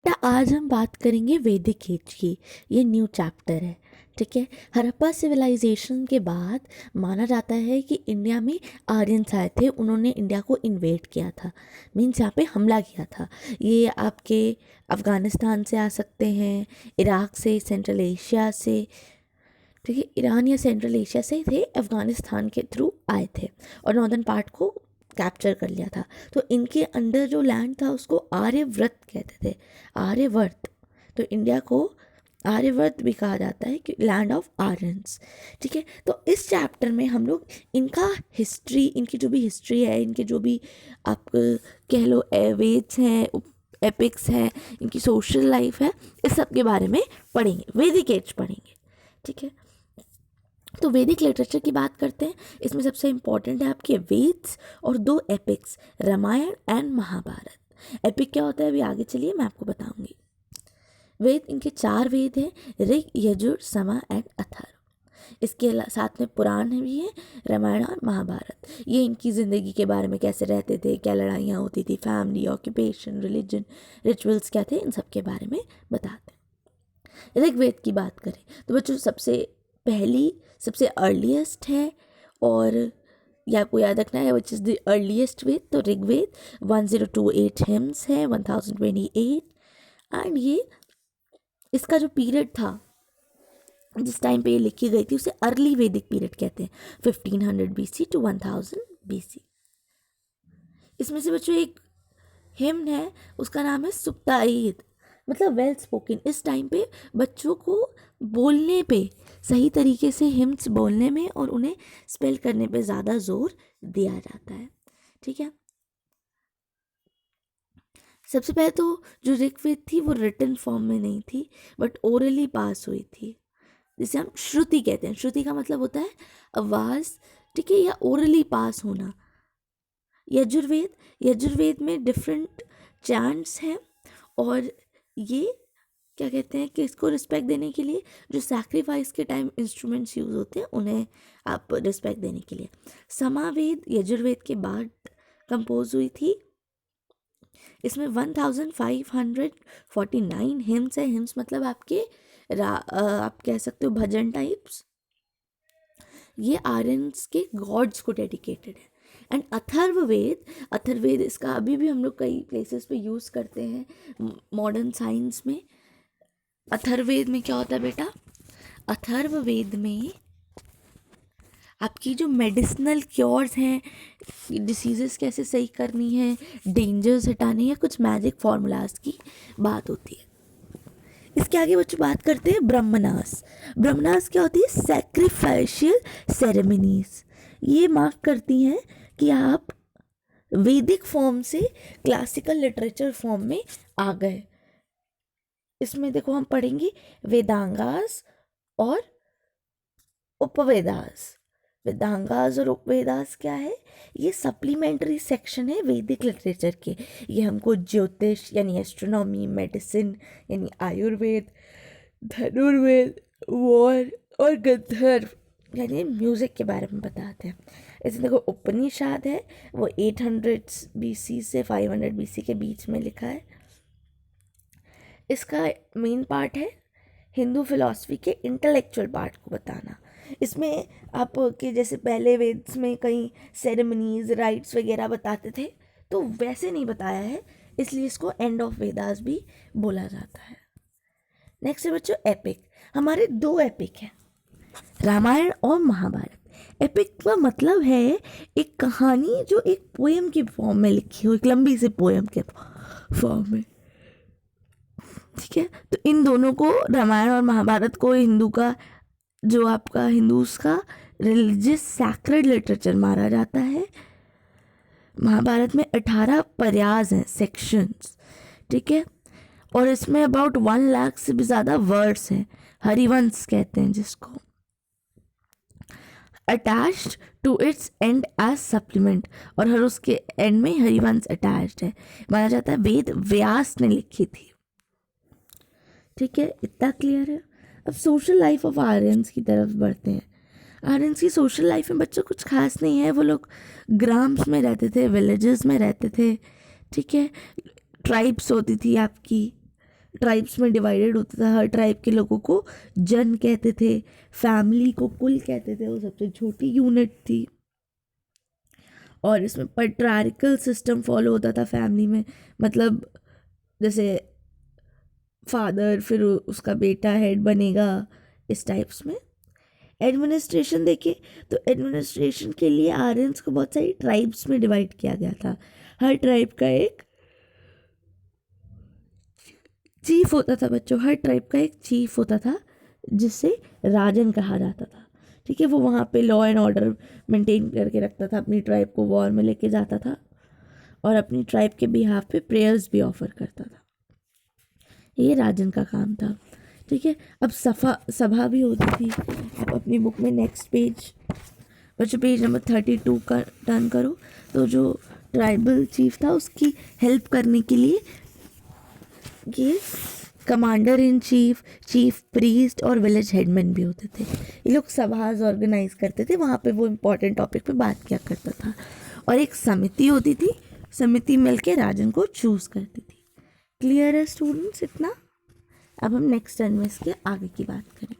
बेटा आज हम बात करेंगे वैदिक एज की। ये न्यू चैप्टर है, ठीक है। हड़प्पा सिविलाइजेशन के बाद माना जाता है कि इंडिया में आर्यंस आए थे, उन्होंने इंडिया को इन्वेड किया था, मीन्स यहाँ पे हमला किया था। ये आपके अफ़गानिस्तान से आ सकते हैं, इराक से, सेंट्रल एशिया से, ठीक है। ईरान या सेंट्रल एशिया से थे, अफ़गानिस्तान के थ्रू आए थे और नॉर्दर्न पार्ट को कैप्चर कर लिया था। तो इनके अंडर जो लैंड था उसको आर्यव्रत कहते थे, आर्यवर्त। तो इंडिया को आर्यवर्त भी कहा जाता है कि लैंड ऑफ आर्यंस, ठीक है। तो इस चैप्टर में हम लोग इनका हिस्ट्री, इनकी जो भी हिस्ट्री है, इनके जो भी आप कह लो वेद्स हैं, एपिक्स हैं, इनकी सोशल लाइफ है, इस सब के बारे में पढ़ेंगे, वैदिक एज पढ़ेंगे, ठीक है। तो वैदिक लिटरेचर की बात करते हैं। इसमें सबसे इम्पॉर्टेंट है आपके वेद्स और दो epics, Ramayana and Mahabharata. Epic क्या होता है अभी आगे चलिए मैं आपको बताऊंगी। वेद, इनके 4 वेद हैं, ऋग, यजुर, समा एंड अथर्व। इसके साथ में पुराण भी हैं, रामायण और महाभारत। ये इनकी ज़िंदगी के बारे में, कैसे रहते थे, क्या लड़ाइयाँ होती थी, फैमिली, ऑक्यूपेशन, रिलीजन, रिचुअल्स क्या थे, इन सब के बारे में बताते हैं। ऋग्वेद की बात करें तो बच्चों सबसे अर्लीस्ट है, और या आपको याद रखना है विच इज़ द अर्लीस्ट वेद। तो ऋग्वेद 1028 हिम्स है, 1028। एंड ये इसका जो पीरियड था जिस टाइम पे ये लिखी गई थी उसे अर्ली वैदिक पीरियड कहते हैं, 1500 BC टू 1000 BC। इसमें से बच्चों एक हिम्न है, उसका नाम है सुक्तायित, मतलब वेल स्पोकन। इस टाइम पे बच्चों को बोलने पे, सही तरीके से हिम्स बोलने में और उन्हें स्पेल करने पे ज़्यादा जोर दिया जाता है, ठीक है। सबसे पहले तो जो ऋग्वेद थी वो रिटन फॉर्म में नहीं थी, बट ओरली पास हुई थी, जिसे हम श्रुति कहते हैं। श्रुति का मतलब होता है आवाज़, ठीक है, या ओरली पास होना। यजुर्वेद में डिफरेंट चैंट्स हैं, और ये क्या कहते हैं कि इसको रिस्पेक्ट देने के लिए जो सैक्रिफाइस के टाइम इंस्ट्रूमेंट्स यूज़ होते हैं उन्हें आप रिस्पेक्ट देने के लिए। समावेद यजुर्वेद के बाद कंपोज हुई थी। इसमें 1549 हिम्स है। हिम्स मतलब आपके आप कह सकते हो भजन टाइप्स। ये आर्यंस के गॉड्स को डेडिकेटेड है। एंड अथर्ववेद इसका अभी भी हम लोग कई प्लेसेस पे यूज़ करते हैं मॉडर्न साइंस में। अथर्ववेद में क्या होता है बेटा, अथर्ववेद में आपकी जो मेडिसिनल क्योर्स हैं, डिसीजेस कैसे सही करनी है, डेंजर्स हटाने हैं, कुछ मैजिक फार्मूलाज की बात होती है। इसके आगे बच्चों बात करते हैं ब्रह्मनास। ब्रह्मनास क्या होती है, सैक्रिफाइशियल सेरेमनीज। ये मार्क करती हैं कि आप वैदिक फॉर्म से क्लासिकल लिटरेचर फॉर्म में आ गए। इसमें देखो हम पढ़ेंगे वेदांगास और उपवेदास। वेदांगास और उपवेदास क्या है, ये सप्लीमेंट्री सेक्शन है वैदिक लिटरेचर के। ये हमको ज्योतिष यानी एस्ट्रोनॉमी, मेडिसिन यानी आयुर्वेद, धनुर्वेद, वॉर और गंधर्व यानी म्यूज़िक के बारे में बताते हैं। इसमें देखो उपनिषद है, वो 800 BC से 500 BC के बीच में लिखा है। इसका मेन पार्ट है हिंदू फिलॉसफी के इंटेलेक्चुअल पार्ट को बताना। इसमें आप के जैसे पहले वेद्स में कई सेरेमनीज, राइट्स वगैरह बताते थे, तो वैसे नहीं बताया है, इसलिए इसको एंड ऑफ वेदास भी बोला जाता है। नेक्स्ट है बच्चों एपिक। हमारे 2 एपिक हैं, रामायण और महाभारत। एपिक का मतलब है एक कहानी जो एक पोएम की फॉर्म में लिखी हो, एक लंबी सी पोएम के फॉर्म में, ठीक है। तो इन दोनों को, रामायण और महाभारत को, हिंदू का जो आपका हिंदूज का रिलीजियस सैक्रेड लिटरेचर माना जाता है। महाभारत में 18 पर्यास हैं, सेक्शंस, ठीक है, और इसमें अबाउट 1 लाख से भी ज़्यादा वर्ड्स हैं, हरिवंश कहते हैं जिसको। Attached to its end as supplement, और हर उसके एंड में हरिवंश अटैच्ड है। माना जाता है वेद व्यास ने लिखी थी, ठीक है। इतना क्लियर है। अब सोशल लाइफ ऑफ आर्यंस की तरफ बढ़ते हैं। आर्यंस की सोशल लाइफ में बच्चों कुछ खास नहीं है। वो लोग ग्राम्स में रहते थे, विलेजेस में रहते थे, ठीक है। ट्राइब्स होती थी आपकी, ट्राइब्स में डिवाइडेड होता था, हर ट्राइब के लोगों को जन कहते थे, फैमिली को कुल कहते थे, वो सबसे छोटी यूनिट थी। और इसमें पैट्रियार्कल सिस्टम फॉलो होता था फैमिली में, मतलब जैसे फादर फिर उसका बेटा हेड बनेगा, इस टाइप्स में। एडमिनिस्ट्रेशन देखिए तो एडमिनिस्ट्रेशन के लिए आर्यंस को बहुत सारी ट्राइब्स में डिवाइड किया गया था। हर ट्राइब का एक चीफ होता था बच्चों, हर ट्राइब का एक चीफ होता था जिसे राजन कहा जाता था। ठीक है, वो वहाँ पे लॉ एंड ऑर्डर मेंटेन करके रखता था, अपनी ट्राइब को वॉर में लेके जाता था और अपनी ट्राइब के बिहाफ पे प्रेयर्स भी ऑफर करता था। ये राजन का काम था। ठीक है, अब सभा भी होती थी। आप अपनी बुक में नेक्स्ट पेज बच्चों पेज नंबर 32 का टर्न करो, तो जो ट्राइबल चीफ था उसकी हेल्प करने के लिए ये commander in chief, chief priest और विलेज हेडमैन भी होते थे। ये लोग सभाज ऑर्गेनाइज करते थे, वहाँ पे वो इम्पोर्टेंट टॉपिक पे बात किया करता था। और एक समिति होती थी, समिति मिलके राजन को चूज करती थी। क्लियर है स्टूडेंट्स इतना? अब हम नेक्स्ट टर्न में इसके आगे की बात करें।